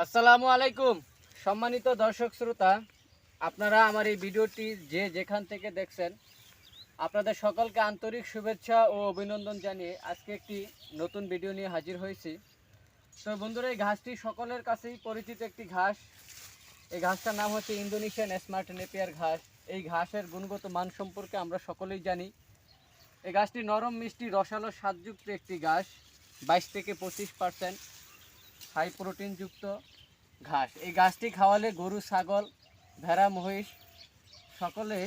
আসসালামু আলাইকুম সম্মানিত দর্শক শ্রোতা, আপনারা আমার এই ভিডিওটি যে যেখান থেকে দেখছেন আপনাদের সকলকে আন্তরিক শুভেচ্ছা ও অভিনন্দন জানিয়ে আজকে একটি নতুন ভিডিও নিয়ে হাজির হয়েছি। তো বন্ধুরা, এই ঘাসটি সকলের কাছেই পরিচিত একটি ঘাস। এই ঘাসটার নাম হচ্ছে ইন্দোনেশিয়ান স্মার্ট নেপিয়ার ঘাস। এই ঘাসের গুণগত মান সম্পর্কে আমরা সকলেই জানি। এই ঘাসটি নরম মিষ্টি রসালো স্বাদযুক্ত একটি ঘাস, 22 থেকে 25% হাই প্রোটিনযুক্ত ঘাস। এই ঘাসটি খাওয়ালে গরু, ছাগল, ভেড়া, মহিষ সকলে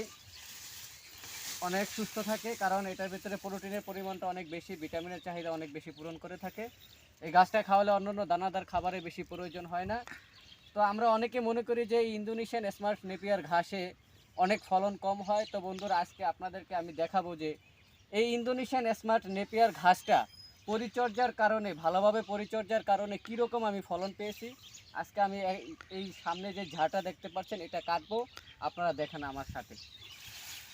অনেক সুস্থ থাকে, কারণ এটার ভিতরে প্রোটিনের পরিমাণটা অনেক বেশি, ভিটামিনের চাহিদা অনেক বেশি পূরণ করে থাকে। এই ঘাসটা খাওয়ালে অন্যান্য দানাদার খাবারের বেশি প্রয়োজন হয় না। তো আমরা অনেকে মনে করি যে এই ইন্দোনেশিয়ান স্মার্ট নেপিয়ার ঘাসে অনেক ফলন কম হয়। তো বন্ধুরা, আজকে আপনাদেরকে আমি দেখাবো যে এই ইন্দোনেশিয়ান স্মার্ট নেপিয়ার ঘাসটা পরিচর্যার কারণে, ভালোভাবে পরিচর্যার কারণে কীরকম আমি ফলন পেয়েছি। আজকে আমি এই সামনে যে ঝাড়টা দেখতে পাচ্ছেন এটা কাটবো, আপনারা দেখেন আমার সাথে।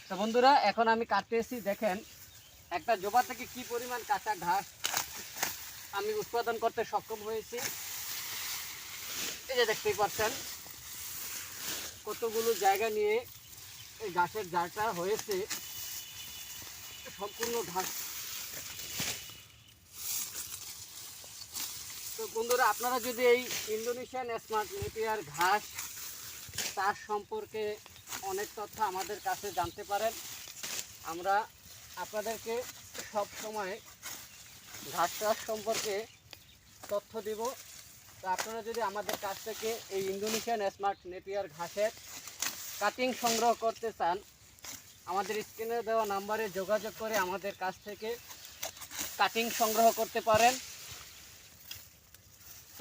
তো বন্ধুরা, এখন আমি কাটতেছি, দেখেন একটা জোপা থেকে কি পরিমাণ কাঁচা ঘাস আমি উৎপাদন করতে সক্ষম হয়েছি। এই যে দেখতেই পাচ্ছেন কতগুলো জায়গা নিয়ে এই ঘাসের ঝাড়টা হয়েছে, সম্পূর্ণ ঘাস। তো বন্ধুরা, আপনারা যদি এই ইন্দোনেশিয়ান স্মার্ট নেপিয়ার ঘাস চাষ সম্পর্কে অনেক তথ্য আমাদের কাছে জানতে পারেন, আমরা আপনাদেরকে সব সময় ঘাস চাষ সম্পর্কে তথ্য দিব। তো আপনারা যদি আমাদের কাছ থেকে এই ইন্দোনেশিয়ান স্মার্ট নেপিয়ার ঘাসের কাটিং সংগ্রহ করতে চান, আমাদের স্ক্রিনে দেওয়া নাম্বারে যোগাযোগ করে আমাদের কাছ থেকে কাটিং সংগ্রহ করতে পারেন।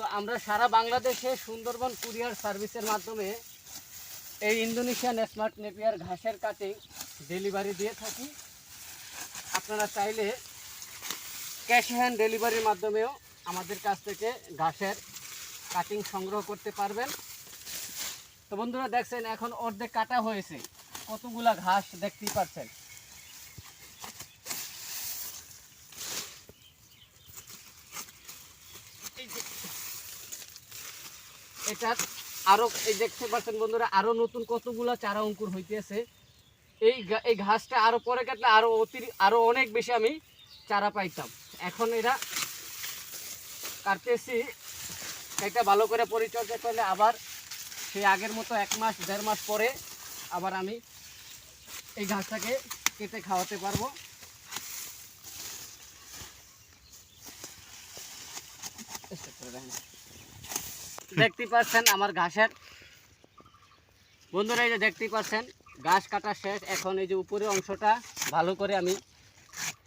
তো আমরা সারা বাংলাদেশে সুন্দরবন কুরিয়ার সার্ভিসের মাধ্যমে এই ইন্দোনেশিয়ান স্মার্ট নেপিয়ার ঘাসের কাটিং ডেলিভারি দিয়ে থাকি। আপনারা চাইলে ক্যাশ হ্যান্ড ডেলিভারির মাধ্যমেও আমাদের কাছ থেকে ঘাসের কাটিং সংগ্রহ করতে পারবেন। তো বন্ধুরা, দেখছেন এখন অর্ধেক কাটা হয়েছে, কতগুলা ঘাস দেখতেই পাচ্ছেন। এটা আরো, এই দেখতে পাচ্ছেন বন্ধুরা, আরো নতুন কতগুলা চারা অঙ্কুর হইতেছে। এই ঘাসটা আরো পরে কাটলে আরো অনেক বেশি আমি চারা পাইতাম। এখন এরা কাটতেছি, এটা ভালো করে পরিচর্যা করলে আবার সেই আগের মতো 1 মাস 1.5 মাস পরে আবার আমি এই ঘাসটাকে কেটে খাওয়াতে পারবো। দেখতেই পাচ্ছেন আমার ঘাসের, বন্ধুরা এই যে দেখতেই পাচ্ছেন ঘাস কাটা শেষ। এখন এই যে উপরের অংশটা ভালো করে আমি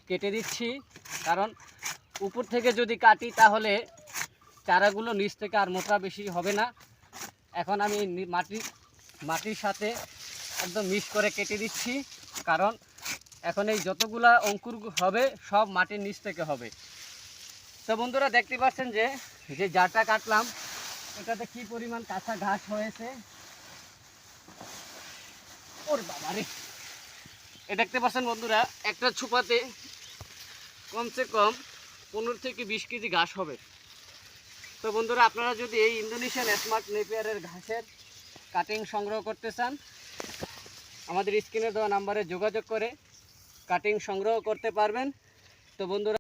কেটে দিচ্ছি, কারণ উপর থেকে যদি কাটি তাহলে চারাগুলো নিচ থেকে আর মোটা বেশি হবে না। এখন আমি মাটির সাথে একদম মিক্স করে কেটে দিচ্ছি, কারণ এখন এই যতগুলা অঙ্কুর হবে সব মাটির নিচ থেকে হবে। তো বন্ধুরা, দেখতে পাচ্ছেন যে জারটা কাটলাম এটাতে কি পরিমাণ কাঁচা ঘাস হয়েছে। ওর বাবারে, এ দেখতে পাচ্ছেন বন্ধুরা, একটা ছুপাতে কমসে কম 15 থেকে 20 কেজি ঘাস হবে। তো বন্ধুরা, আপনারা যদি এই ইন্দোনেশিয়ান স্মার্ট নেপিয়ারের ঘাসের কাটিং সংগ্রহ করতে চান, আমাদের স্ক্রিনে দেওয়া নাম্বারে যোগাযোগ করে কাটিং সংগ্রহ করতে পারবেন। তো বন্ধুরা,